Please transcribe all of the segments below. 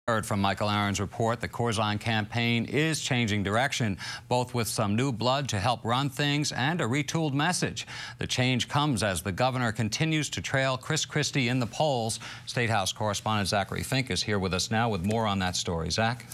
Heard from Michael Aaron's report, the Corzine campaign is changing direction, both with some new blood to help run things and a retooled message. The change comes as the governor continues to trail Chris Christie in the polls. State House correspondent Zachary Fink is here with us now with more on that story. Zach?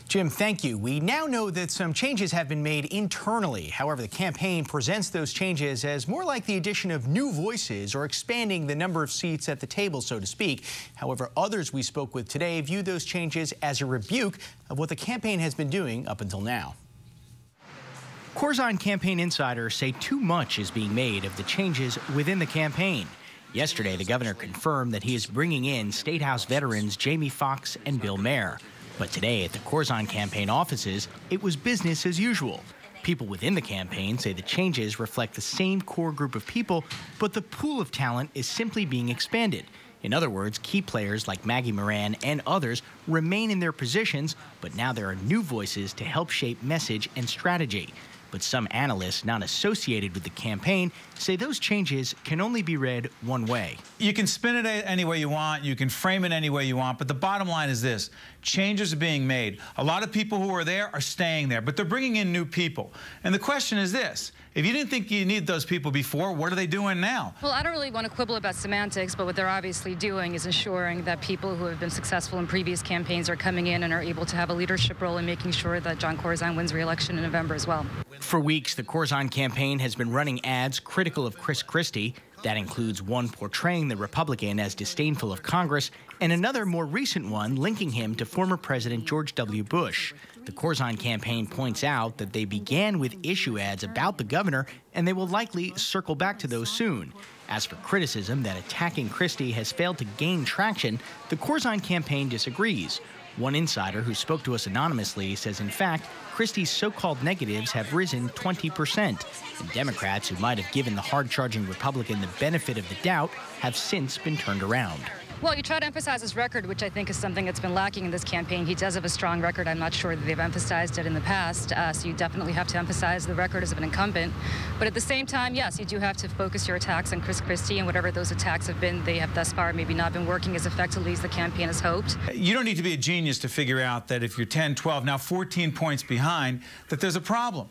Jim, thank you. We now know that some changes have been made internally. However, the campaign presents those changes as more like the addition of new voices or expanding the number of seats at the table, so to speak. However, others we spoke with today view those changes as a rebuke of what the campaign has been doing up until now. Corzine campaign insiders say too much is being made of the changes within the campaign. Yesterday, the governor confirmed that he is bringing in State House veterans Jamie Foxx and Bill Maher. But today at the Corzine campaign offices, it was business as usual. People within the campaign say the changes reflect the same core group of people, but the pool of talent is simply being expanded. In other words, key players like Maggie Moran and others remain in their positions, but now there are new voices to help shape message and strategy. But some analysts not associated with the campaign say those changes can only be read one way. You can spin it any way you want, you can frame it any way you want, but the bottom line is this: changes are being made. A lot of people who are there are staying there, but they're bringing in new people. And the question is this: if you didn't think you needed those people before, what are they doing now? Well, I don't really want to quibble about semantics, but what they're obviously doing is ensuring that people who have been successful in previous campaigns are coming in and are able to have a leadership role in making sure that John Corzine wins re-election in November as well. For weeks, the Corzine campaign has been running ads critical of Chris Christie. That includes one portraying the Republican as disdainful of Congress, and another more recent one linking him to former President George W. Bush. The Corzine campaign points out that they began with issue ads about the governor, and they will likely circle back to those soon. As for criticism that attacking Christie has failed to gain traction, the Corzine campaign disagrees. One insider who spoke to us anonymously says, in fact, Christie's so-called negatives have risen 20%, and Democrats who might have given the hard-charging Republican the benefit of the doubt have since been turned around. Well, you try to emphasize his record, which I think is something that's been lacking in this campaign. He does have a strong record. I'm not sure that they've emphasized it in the past, so you definitely have to emphasize the record as an incumbent. But at the same time, yes, you do have to focus your attacks on Chris Christie, and whatever those attacks have been, they have thus far maybe not been working as effectively as the campaign has hoped. You don't need to be a genius to figure out that if you're 10, 12, now 14 points behind, that there's a problem.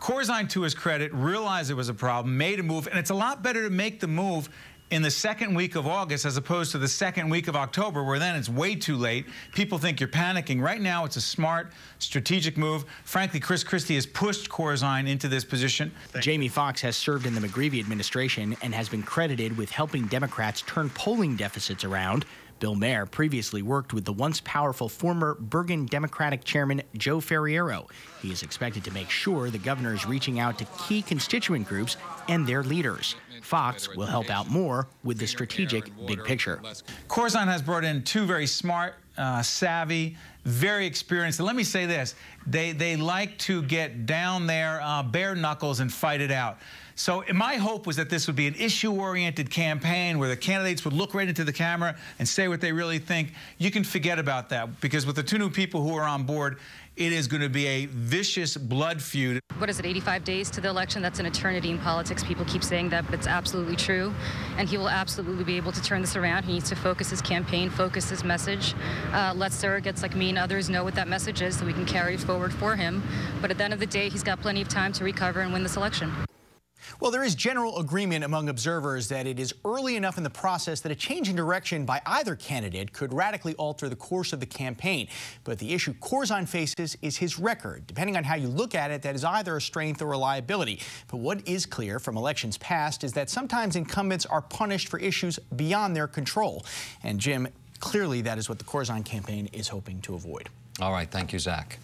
Corzine, to his credit, realized it was a problem, made a move, and it's a lot better to make the move in the second week of August as opposed to the second week of October, where then it's way too late. People think you're panicking. Right now, it's a smart, strategic move. Frankly, Chris Christie has pushed Corzine into this position. Jamie Foxx has served in the McGreevey administration and has been credited with helping Democrats turn polling deficits around. Bill Maher previously worked with the once powerful former Bergen Democratic chairman Joe Ferriero. He is expected to make sure the governor is reaching out to key constituent groups and their leaders. Foxx will help out more with the strategic big picture. Corzine has brought in two very smart, savvy, very experienced, and let me say this, they like to get down there bare knuckles and fight it out. So my hope was that this would be an issue-oriented campaign where the candidates would look right into the camera and say what they really think. You can forget about that, because with the two new people who are on board, it is going to be a vicious blood feud. What is it, 85 days to the election? That's an eternity in politics. People keep saying that, but it's absolutely true. And he will absolutely be able to turn this around. He needs to focus his campaign, focus his message. Let surrogates like me and others know what that message is so we can carry it forward for him. But at the end of the day, he's got plenty of time to recover and win this election. Well, there is general agreement among observers that it is early enough in the process that a change in direction by either candidate could radically alter the course of the campaign. But the issue Corzine faces is his record. Depending on how you look at it, that is either a strength or a liability. But what is clear from elections past is that sometimes incumbents are punished for issues beyond their control. And Jim, clearly that is what the Corzine campaign is hoping to avoid. All right, thank you, Zach.